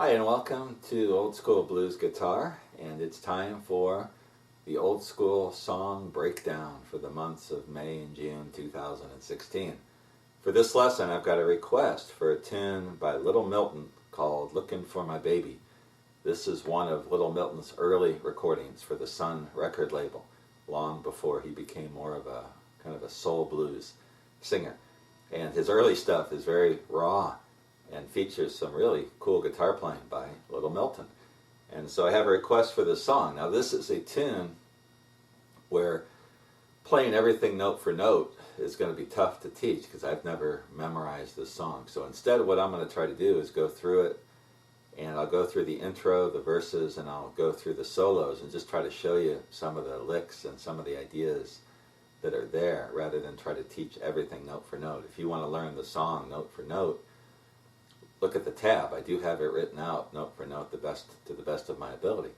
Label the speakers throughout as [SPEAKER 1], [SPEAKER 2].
[SPEAKER 1] Hi and welcome to Old School Blues Guitar, and it's time for the Old School Song Breakdown for the months of May and June 2016. For this lesson I've got a request for a tune by Little Milton called Lookin' for My Baby. This is one of Little Milton's early recordings for the Sun record label, long before he became more of a kind of a soul blues singer. And his early stuff is very raw and features some really cool guitar playing by Little Milton. And so I have a request for this song. Now this is a tune where playing everything note for note is going to be tough to teach because I've never memorized this song. So instead what I'm going to try to do is go through it, and I'll go through the intro, the verses, and I'll go through the solos and just try to show you some of the licks and some of the ideas that are there rather than try to teach everything note for note. If you want to learn the song note for note, look at the tab. I do have it written out note for note to the best of my ability.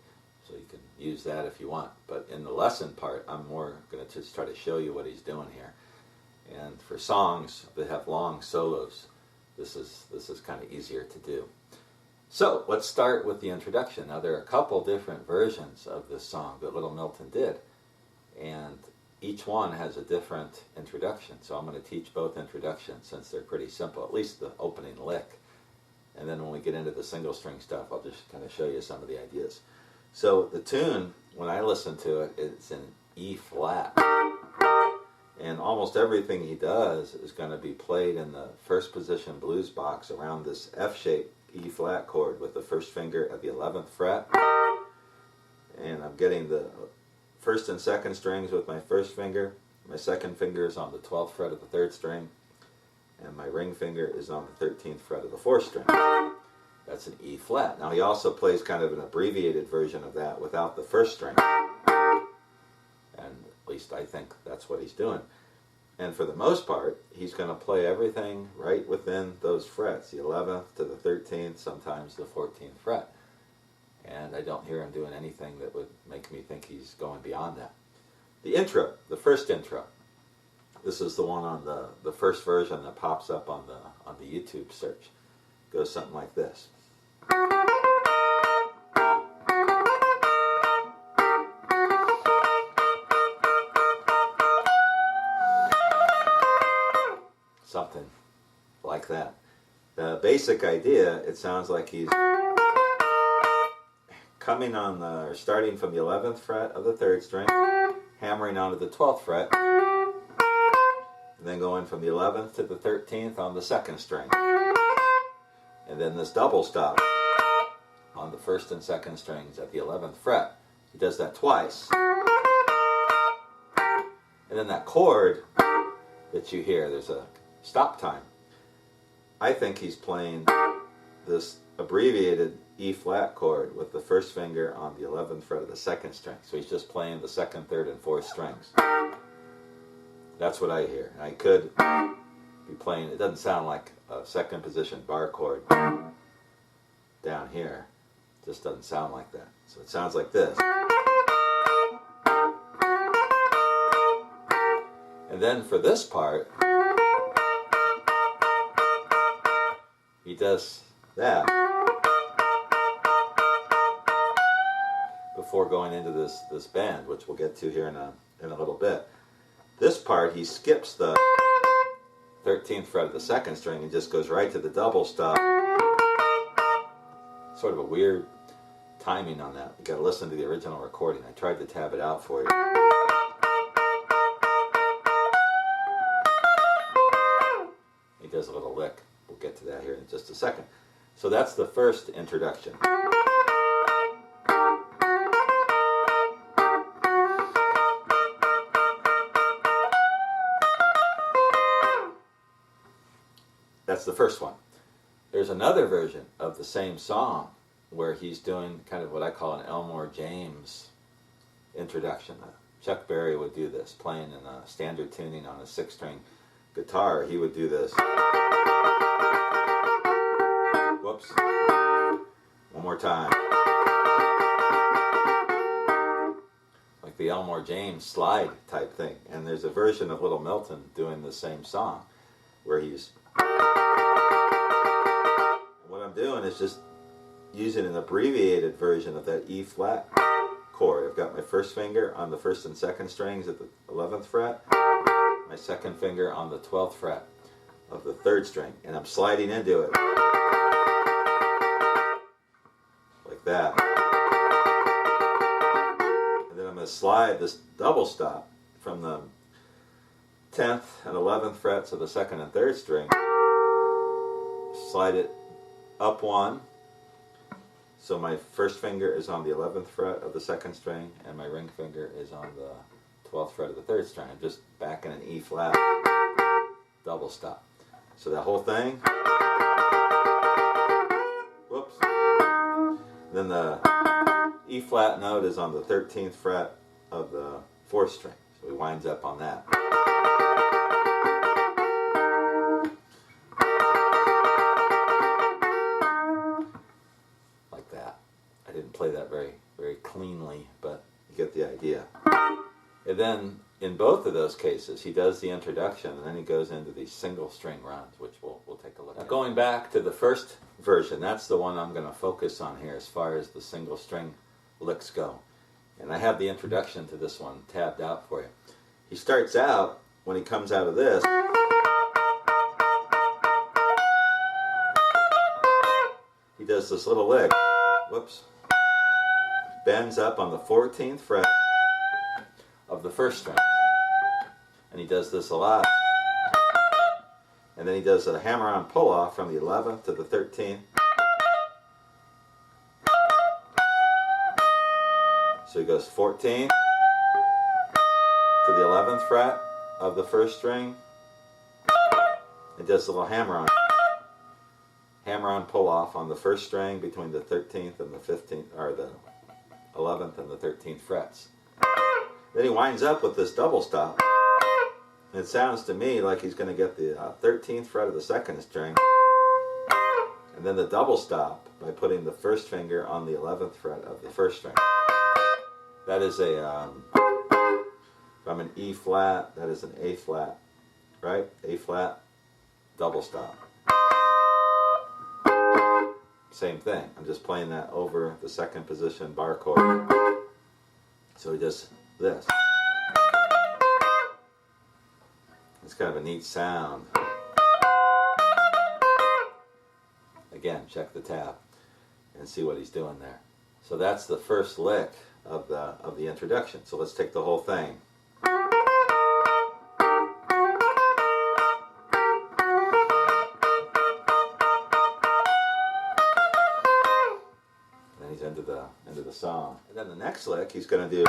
[SPEAKER 1] So you can use that if you want. But in the lesson part, I'm more going to just try to show you what he's doing here. And for songs that have long solos, this is kind of easier to do. So let's start with the introduction. Now there are a couple different versions of this song that Little Milton did, and each one has a different introduction. So I'm going to teach both introductions since they're pretty simple, at least the opening lick. And then when we get into the single string stuff, I'll just kind of show you some of the ideas. So the tune, when I listen to it, it's in E flat. And almost everything he does is going to be played in the first position blues box around this F-shaped E flat chord with the first finger at the 11th fret. And I'm getting the first and second strings with my first finger. My second finger is on the 12th fret of the third string, and my ring finger is on the 13th fret of the fourth string. That's an E flat. Now he also plays kind of an abbreviated version of that without the first string. And at least I think that's what he's doing. And for the most part, he's going to play everything right within those frets, the 11th to the 13th, sometimes the 14th fret. And I don't hear him doing anything that would make me think he's going beyond that. The intro, the first intro. This is the one on the first version that pops up on the YouTube search. It goes something like this. Something like that. The basic idea, it sounds like he's coming on or starting from the 11th fret of the third string, hammering onto the 12th fret, and then going from the 11th to the 13th on the second string. And then this double stop on the first and second strings at the 11th fret. He does that twice. And then that chord that you hear, there's a stop time. I think he's playing this abbreviated E flat chord with the first finger on the 11th fret of the second string. So he's just playing the second, third, and fourth strings. That's what I hear. I could be playing, it doesn't sound like a second position bar chord down here. It just doesn't sound like that. So it sounds like this. And then for this part, he does that before going into this bend, which we'll get to here in a little bit. This part, he skips the 13th fret of the second string and just goes right to the double stop. Sort of a weird timing on that. You got to listen to the original recording. I tried to tab it out for you. He does a little lick. We'll get to that here in just a second. So that's the first introduction. That's the first one. There's another version of the same song where he's doing kind of what I call an Elmore James introduction. Chuck Berry would do this, playing in a standard tuning on a 6-string guitar. He would do this. Whoops. One more time. Like the Elmore James slide type thing. And there's a version of Little Milton doing the same song where he's... What I'm doing is just using an abbreviated version of that E flat chord. I've got my first finger on the first and second strings at the 11th fret, my second finger on the 12th fret of the third string, and I'm sliding into it like that. And then I'm going to slide this double stop from the 10th and 11th frets of the second and third string, slide it up one, so my first finger is on the 11th fret of the second string and my ring finger is on the 12th fret of the third string. I'm just back in an E flat double stop. So that whole thing, whoops, then the E flat note is on the 13th fret of the fourth string, so he winds up on that. Like that. I didn't play that very cleanly, but you get the idea. And then in both of those cases, he does the introduction and then he goes into these single string runs, which we'll take a look at. Now, going back to the first version, that's the one I'm going to focus on here as far as the single string licks go. And I have the introduction to this one tabbed out for you. He starts out, when he comes out of this, he does this little lick, whoops, bends up on the 14th fret of the first string. And he does this a lot. And then he does a hammer-on pull-off from the 11th to the 13th. So he goes 14 to the 11th fret of the first string. He does a little hammer-on pull-off on the first string between the 13th and the 15th, or the 11th and the 13th frets. Then he winds up with this double stop. And it sounds to me like he's going to get the 13th fret of the second string, and then the double stop by putting the first finger on the 11th fret of the first string. That is from an E flat, that is an A flat, right? A flat, double stop. Same thing. I'm just playing that over the second position bar chord. So he does this. It's kind of a neat sound. Again, check the tab and see what he's doing there. So that's the first lick of the introduction. So let's take the whole thing. Then he's into the song. And then the next lick, he's going to do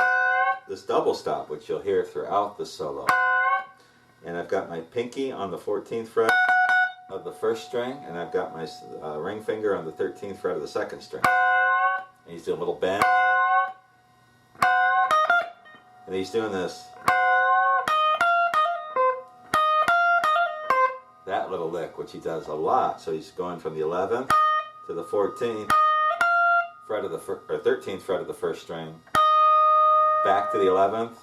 [SPEAKER 1] this double stop, which you'll hear throughout the solo. And I've got my pinky on the 14th fret of the first string, and I've got my ring finger on the 13th fret of the second string. And he's doing a little bend. And he's doing this, that little lick, which he does a lot. So he's going from the 11th to the 14th fret of the 13th fret of the first string, back to the 11th,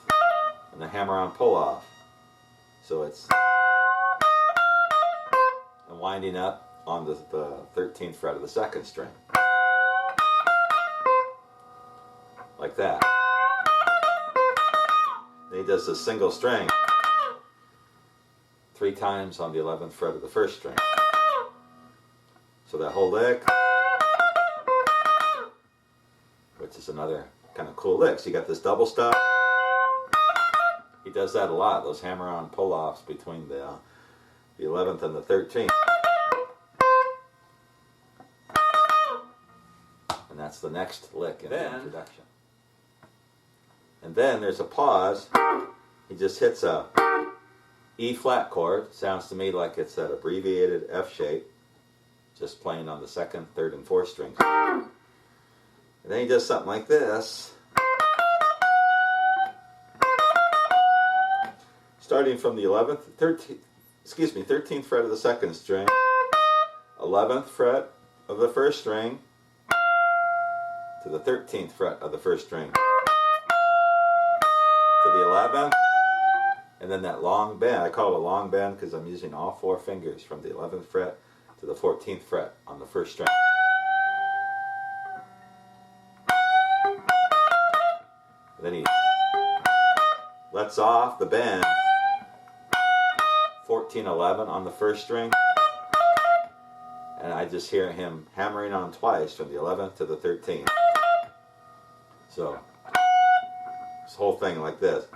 [SPEAKER 1] and the hammer-on pull-off. So it's winding up on the 13th fret of the second string. Like that. Then he does this single string 3 times on the 11th fret of the first string. So that whole lick, which is another kind of cool lick. So you got this double stop. He does that a lot, those hammer-on pull-offs between the 11th and the 13th. And that's the next lick in the introduction. And then there's a pause. He just hits a E flat chord. Sounds to me like it's that abbreviated F shape, just playing on the second, third, and fourth strings. And then he does something like this. Starting from the 13th fret of the second string, 11th fret of the first string, to the 13th fret of the first string, to the 11th, and then that long bend. I call it a long bend because I'm using all 4 fingers from the 11th fret to the 14th fret on the first string. lets off the bend, 14-11 on the first string, and I just hear him hammering on twice from the 11th to the 13th. So this whole thing like this.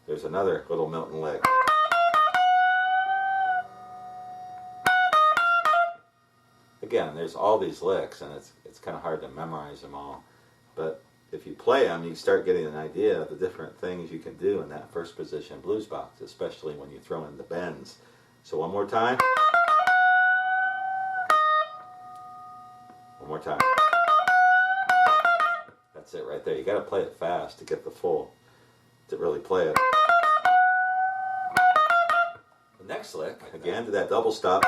[SPEAKER 1] There's another little Milton lick. Again, there's all these licks, and it's kind of hard to memorize them all. But if you play them, you start getting an idea of the different things you can do in that first position blues box, especially when you throw in the bends. So one more time. One more time. That's it right there. You got to play it fast to get the full, to really play it. The next lick, again to that double stop.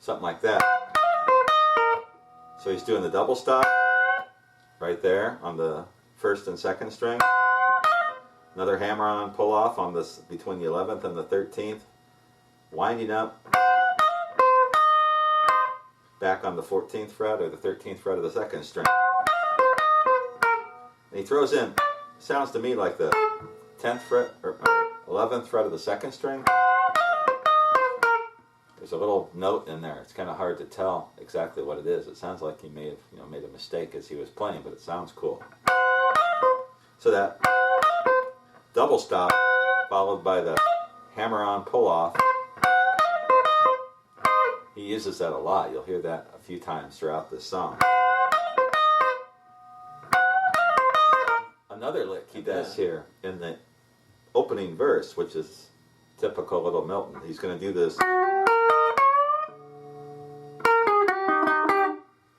[SPEAKER 1] Something like that. So he's doing the double stop right there on the first and second string. Another hammer-on pull-off on this between the 11th and the 13th. Winding up back on the 14th fret or the 13th fret of the second string. And he throws in, sounds to me like the 10th fret or 11th fret of the second string. There's a little note in there. It's kind of hard to tell exactly what it is. It sounds like he may have made a mistake as he was playing, but it sounds cool. So that double stop followed by the hammer-on pull-off, he uses that a lot. You'll hear that a few times throughout this song. Another lick he does here in the opening verse, which is typical little Milton. He's going to do this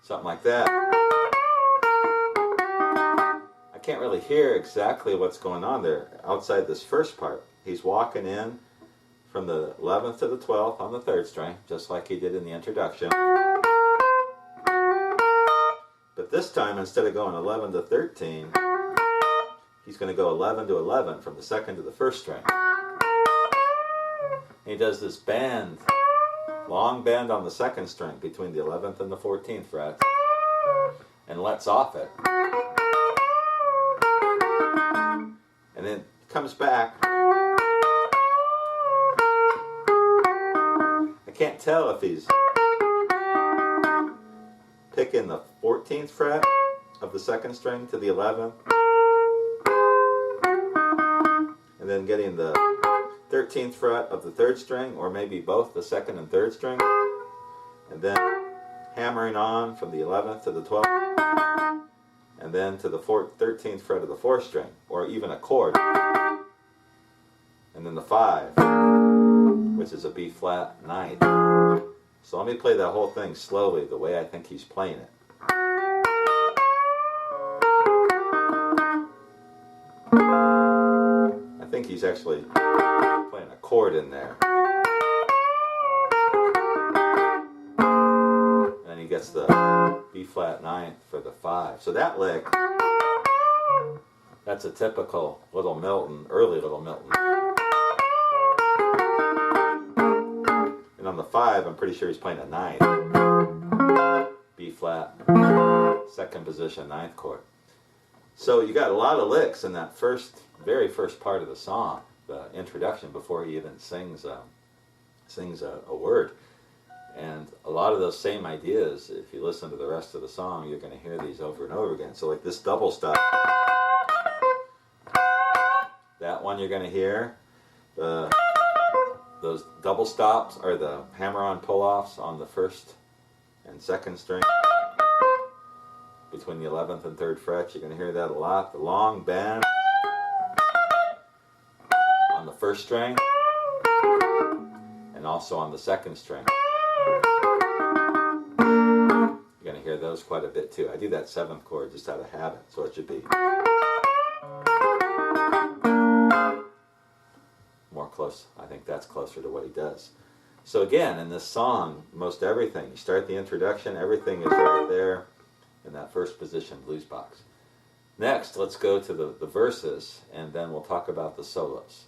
[SPEAKER 1] something like that. I can't really hear exactly what's going on there outside this first part. He's walking in from the 11th to the 12th on the third string, just like he did in the introduction. But this time, instead of going 11 to 13, he's going to go 11 to 11 from the second to the first string. And he does this bend, long bend on the second string between the 11th and the 14th frets, and lets off it. And then comes back. I can't tell if he's picking the 14th fret of the second string to the 11th, and then getting the 13th fret of the third string, or maybe both the second and third string, and then hammering on from the 11th to the 12th, and then to the 13th fret of the fourth string, or even a chord, and then the 5, which is a B flat 9th. So let me play that whole thing slowly, the way I think he's playing it. I think he's actually playing a chord in there. And then he gets the B flat 9th for the 5. So that lick, that's a typical little Milton, early little Milton. And on the 5, I'm pretty sure he's playing a 9. B flat, second position, 9th chord. So you got a lot of licks in that very first part of the song, the introduction, before he even sings a word. And a lot of those same ideas, if you listen to the rest of the song, you're going to hear these over and over again. So like this double stop, that one you're going to hear. Those double stops are the hammer-on pull-offs on the first and second string between the 11th and 3rd frets. You're going to hear that a lot. The long bend on the first string and also on the second string. You're going to hear those quite a bit too. I do that 7th chord just out of habit, so it should be more close. I think that's closer to what he does. So again, in this song, most everything, you start the introduction, everything is right there in that first position blues box. Next, let's go to the verses, and then we'll talk about the solos.